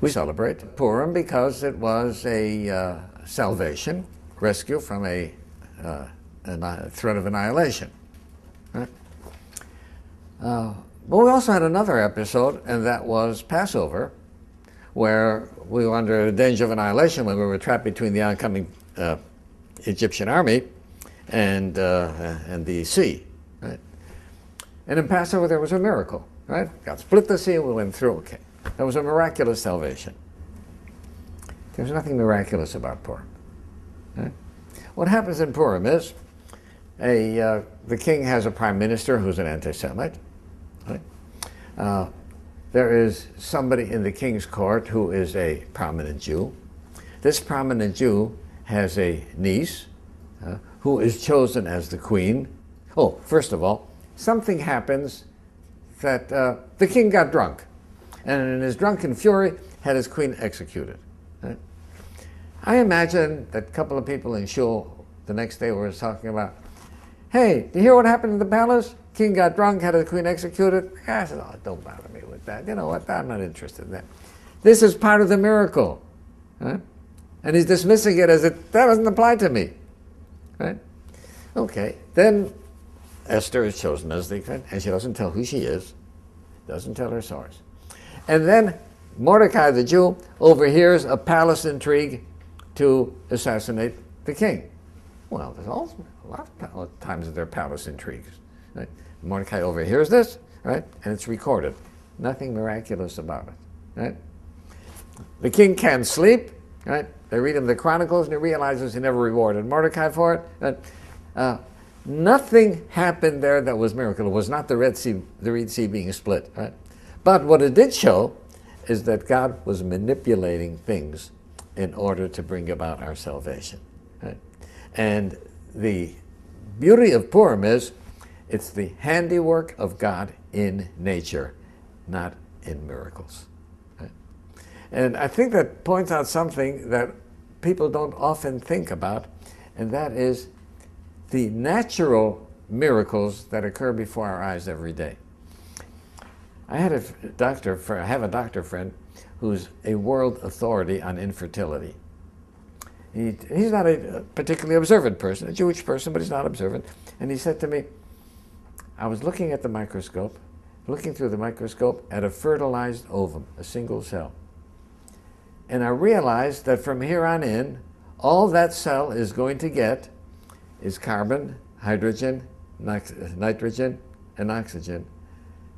We celebrate Purim because it was a salvation, rescue from a threat of annihilation. Right? But we also had another episode, and that was Passover, where we were under the danger of annihilation when we were trapped between the oncoming Egyptian army and the sea. Right? And in Passover there was a miracle. Right? God split the sea and we went through. Okay, that was a miraculous salvation. There's nothing miraculous about Purim. Right? What happens in Purim is the king has a prime minister who's an anti-Semite. Right? There is somebody in the king's court who is a prominent Jew. This prominent Jew has a niece who is chosen as the queen. Oh, first of all, something happens that the king got drunk, and in his drunken fury had his queen executed. Right? I imagine that a couple of people in shul the next day were talking about, hey, do you hear what happened in the palace? King got drunk, had his queen executed. I said, oh, don't bother me with that. You know what, I'm not interested in that. This is part of the miracle. Right? And he's dismissing it as that doesn't apply to me. Right? Okay, then Esther is chosen as the queen, and she doesn't tell who she is, doesn't tell her source. And then Mordecai the Jew overhears a palace intrigue to assassinate the king. Well, there's also a lot of times that there are palace intrigues. Right? Mordecai overhears this, right, and it's recorded. Nothing miraculous about it. Right? The king can't sleep. Right? They read him the Chronicles, and he realizes he never rewarded Mordecai for it. Right? Nothing happened there that was miracle. It was not the Red Sea being split. Right? But what it did show is that God was manipulating things in order to bring about our salvation. Right? And the beauty of Purim is it's the handiwork of God in nature, not in miracles. Right? And I think that points out something that people don't often think about, and that is the natural miracles that occur before our eyes every day. I have a doctor friend who's a world authority on infertility. He's not a particularly observant person, a Jewish person, but he's not observant. And he said to me, I was looking at the microscope, looking through the microscope at a fertilized ovum, a single cell. And I realized that from here on in, all that cell is going to get is carbon, hydrogen, nitrogen, and oxygen.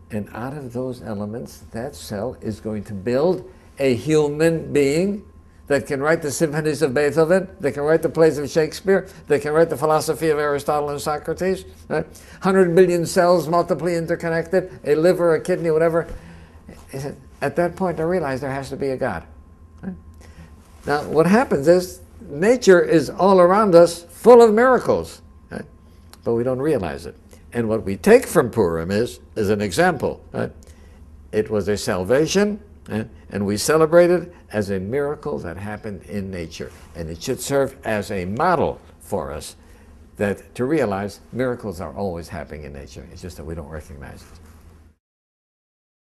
And out of those elements, that cell is going to build a human being that can write the symphonies of Beethoven, that can write the plays of Shakespeare, that can write the philosophy of Aristotle and Socrates. Right? 100 billion cells multiply interconnected, a liver, a kidney, whatever. At that point, I realized there has to be a God. Right? Now, what happens is nature is all around us full of miracles, right? But we don't realize it. And what we take from Purim is an example. Right? It was a salvation, and we celebrate it as a miracle that happened in nature. And it should serve as a model for us that to realize miracles are always happening in nature. It's just that we don't recognize it.